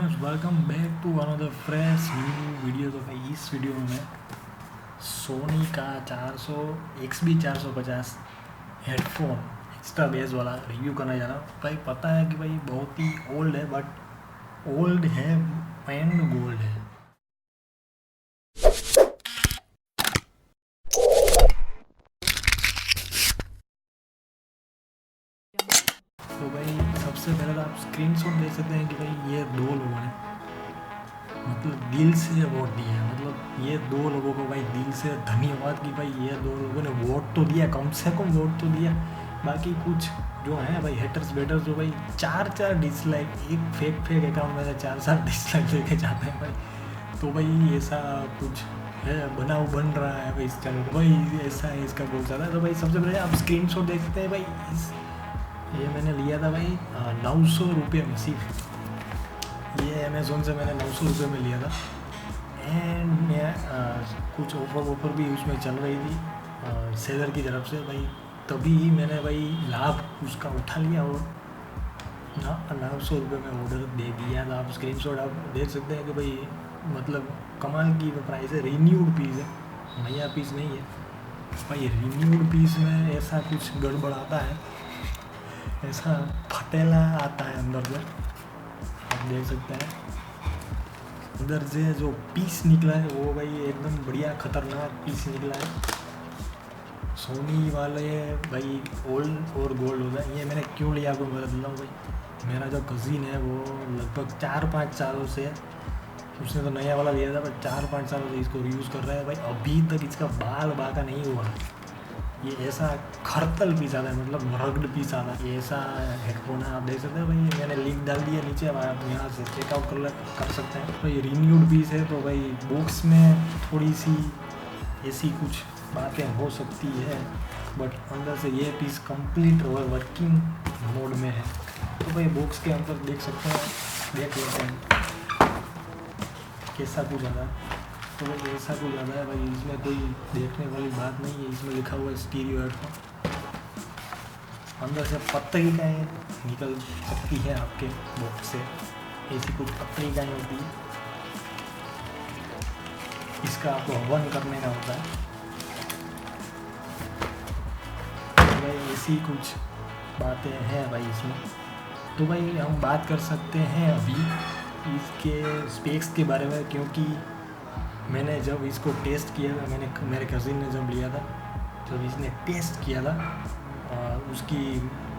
Friends, welcome back to another fresh new video. तो भाई इस वीडियो में मैं सोनी का 400 XB 450 हेडफोन एक्स्ट्रा बेस वाला रिव्यू करने जा रहा हूँ। भाई पता है कि भाई बहुत ही ओल्ड है, बट ओल्ड है एंड गोल्ड है। तो भाई सबसे पहले तो आप स्क्रीनशॉट देख सकते हैं कि भाई ये दो लोगों ने मतलब दिल से वोट दिया है। मतलब ये दो लोगों को भाई दिल से धन्यवाद कि भाई ये दो लोगों ने वोट तो दिया, कम से कम वोट तो दिया। बाकी कुछ जो है भाई हेटर्स बेटर्स जो भाई चार डिसलाइक, एक फेक अकाउंट में 4 डिसलाइक लेके जाते हैं भाई। तो भाई ऐसा कुछ है, बनाव बन रहा है भाई इस चैनल पर, भाई ऐसा है इसका बहुत ज़्यादा। तो भाई सबसे पहले आप स्क्रीनशॉट देख सकते हैं भाई ये मैंने लिया था भाई 900 रुपये में। सिर्फ ये अमेज़ोन से मैंने 900 रुपये में लिया था। एंड मैं कुछ ऑफर भी उसमें चल रही थी सेलर की तरफ से भाई, तभी मैंने भाई लाभ उसका उठा लिया और 900 रुपये में ऑर्डर दे दिया था। आप स्क्रीनशॉट आप देख सकते हैं कि भाई मतलब कमाल की प्राइस है। रिन्यूड पीस है, नया पीस नहीं है भाई। रिन्यूड पीस में ऐसा कुछ गड़बड़ आता है, ऐसा फटेला आता है अंदर से। आप देख सकते हैं अंदर से जो पीस निकला है वो भाई एकदम बढ़िया खतरनाक पीस निकला है। सोनी वाले भाई ओल्ड और गोल्ड होता है। ये मैंने क्यों लिया आपको बता देता हूँ भाई। मेरा जो कज़िन है वो लगभग 4-5 सालों से, उसने तो नया वाला लिया था बट 4-5 सालों से इसको यूज़ कर रहा है भाई। अभी तक इसका बाल बाका नहीं हुआ। ये ऐसा खरतल पीस आता है, मतलब रगड़ पीस आता है। ये ऐसा हेडफोन है, आप देख सकते हैं भाई। मैंने लिंक डाल दिया नीचे, आप यहाँ से चेकआउट कर सकते हैं। तो ये रिन्यूड पीस है। तो भाई बॉक्स में थोड़ी सी ऐसी कुछ बातें हो सकती है, बट अंदर से ये पीस कंप्लीट वर्किंग मोड में है। तो भाई बॉक्स के अंदर देख सकते हैं, देख लेते हैं कैसा कुछ आता है। तो भाई ऐसा कुछ ज़्यादा है भाई, इसमें कोई देखने वाली बात नहीं है। इसमें लिखा हुआ है स्टीरियो हेडफोन। अंदर से पत्रिकाएँ निकल सकती है आपके बॉक्स से, ऐसी कुछ पत्रिकाएँ होती है। इसका आपको हवन करने का होता है। तो भाई ऐसी कुछ बातें हैं भाई इसमें। तो भाई हम बात कर सकते हैं अभी इसके स्पेक्स के बारे में, क्योंकि मैंने जब इसको टेस्ट किया था, मेरे कज़िन ने जब लिया था, जब इसने टेस्ट किया था उसकी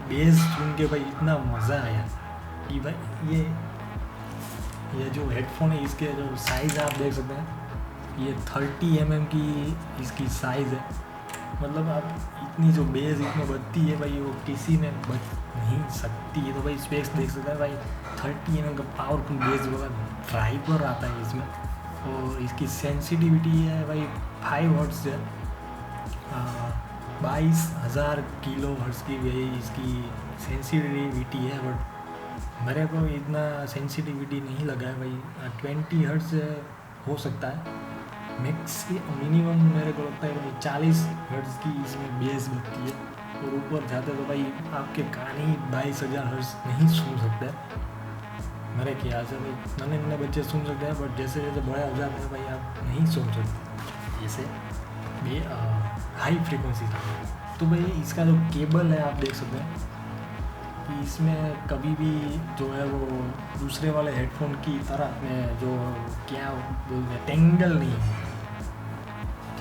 बेस सुन के भाई इतना मज़ा आया कि भाई ये जो हेडफोन है इसके जो साइज़ आप देख सकते हैं, ये 30 mm की इसकी साइज़ है। मतलब आप इतनी जो बेस इसमें बजती है भाई वो किसी में बज नहीं सकती है। तो भाई स्पेक्स देख सकते हैं भाई 30 mm का पावरफुल बेस वाला ड्राइवर आता है इसमें। और इसकी सेंसिटिविटी है भाई 5 हर्ट्ज़ है, 22,000 किलो हर्ट्ज़ की भाई इसकी सेंसिटिविटी है। बट मेरे को इतना सेंसिटिविटी नहीं लगा है भाई। 20 हर्ट्ज़ हो सकता है मिनिमम। मेरे को लगता है भाई 40 हर्ट्ज़ की इसमें बेस बनती है। और ऊपर जाते तो भाई आपके कान ही 22,000 हर्ट्ज़ नहीं सुन सकते मेरे ख्याल से भाई। नन्हे बच्चे सुन सकते हैं, बट जैसे जैसे बड़े हो जाते हैं भाई आप नहीं सुन सकते जैसे हाई फ्रीक्वेंसी। तो भाई इसका जो केबल है आप देख सकते हैं कि इसमें कभी भी जो है वो दूसरे वाले हेडफोन की तरह में जो क्या बोलते हैं टेंगल नहीं है,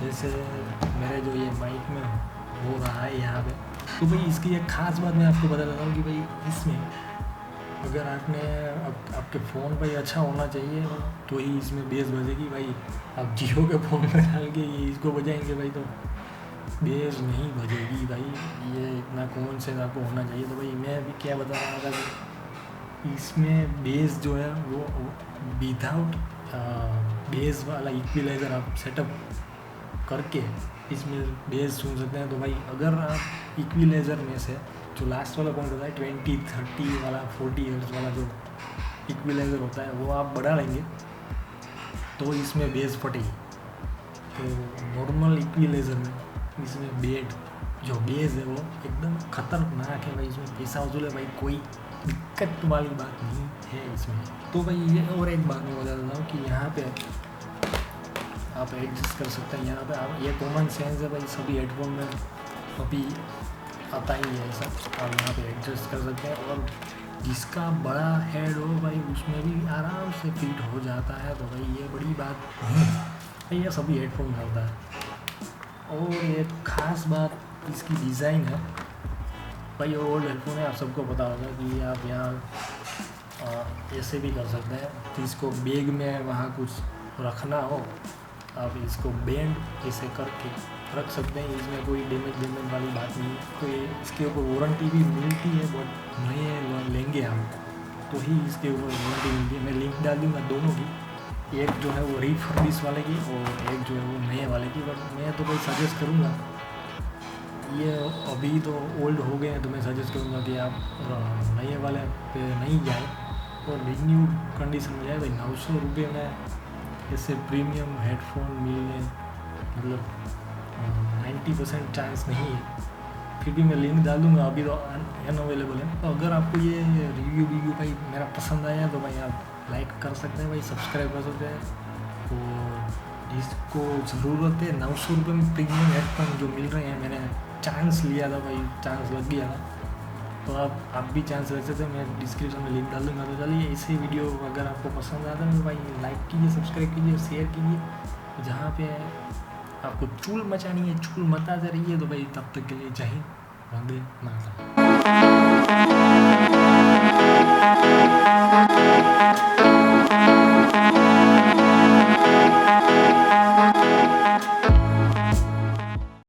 जैसे मेरे जो ये माइक में हो रहा है यहाँ पे। तो भाई इसकी एक ख़ास बात मैं आपको बता देता हूँ कि भाई इसमें अगर आपके फ़ोन भाई अच्छा होना चाहिए तो ही इसमें बेस बजेगी भाई। आप जियो के फ़ोन में डाल के ये इसको बजाएंगे भाई तो बेस नहीं बजेगी भाई। ये इतना कॉमन सेंस आपको होना चाहिए। तो भाई मैं अभी क्या बता रहा था कि इसमें बेस जो है वो विदाउट बेस वाला इक्विलाइज़र आप सेटअप करके इसमें बेस सुन सकते हैं। तो भाई अगर आप इक्विलाइज़र में से जो लास्ट वाला पॉइंट होता है 20-30 वाला 40 हर्ट्ज़ वाला जो इक्विलाइज़र होता है वो आप बढ़ा लेंगे तो इसमें बेस फटेगी। तो नॉर्मल इक्विलाइज़र में इसमें जो बेस है वो एकदम ख़तरनाक है भाई। इसमें पैसा वसूल है भाई। कोई दिक्कत वाली बात नहीं है इसमें। तो भाई ये और एक बात मैं बता देता हूँ कि यहाँ पे आप एडजस्ट कर सकते हैं। यहाँ पे आप, ये कॉमन सेंस है भाई, सभी हेडफोन में अभी आता ही है ऐसा। आप यहाँ पे एडजस्ट कर सकते हैं, और जिसका बड़ा हेड हो भाई उसमें भी आराम से फिट हो जाता है। तो भाई ये बड़ी बात नहीं है भाई, ये सभी हेडफोन करता है। और एक ख़ास बात इसकी डिज़ाइन है भाई। ओल्ड हेडफोन है, आप सबको पता होगा कि आप यहाँ ऐसे भी कर सकते हैं। तो इसको बैग में वहाँ कुछ रखना हो, आप इसको बेंड ऐसे करके रख सकते हैं। इसमें कोई डैमेज वाली बात नहीं है। कोई इसके ऊपर वारंटी भी मिलती है, बट नए लेंगे हम तो ही इसके ऊपर वारंटी मिलती है। मैं लिंक डाल दूँगा दोनों की, एक जो है वो रिफर्बिश वाले की और एक जो है वो नए वाले की। बट मैं तो कोई सजेस्ट करूँगा, ये अभी तो ओल्ड हो गए हैं, तो मैं सजेस्ट करूँगा कि आप नए वाले पे नहीं जाए और न्यू कंडीशन में जाए। भाई 900 रुपये में ऐसे प्रीमियम हेडफोन मिलने मतलब 90% चांस नहीं है। फिर भी मैं लिंक डाल दूँगा, अभी तो अनअवेलेबल है। तो अगर आपको ये रिव्यू भाई मेरा पसंद आया तो भाई आप लाइक कर सकते हैं, भाई सब्सक्राइब कर सकते हैं। और जिसको ज़रूरत है 900 रुपये में प्रीमियम हेडफोन जो मिल रहे हैं, मैंने चांस लिया था भाई, चांस लग गया था। तो आप भी चांस ले सकते हैं, मैं डिस्क्रिप्शन में लिंक डाल दूँगा। तो चलिए ऐसे वीडियो अगर आपको पसंद आता है तो भाई लाइक कीजिए, सब्सक्राइब कीजिए, शेयर कीजिए। जहाँ पे आपको चूल मचानी है चूल मचाते रहिए। तो भाई तब तक के लिए जय हिंद, वंदे मातरम।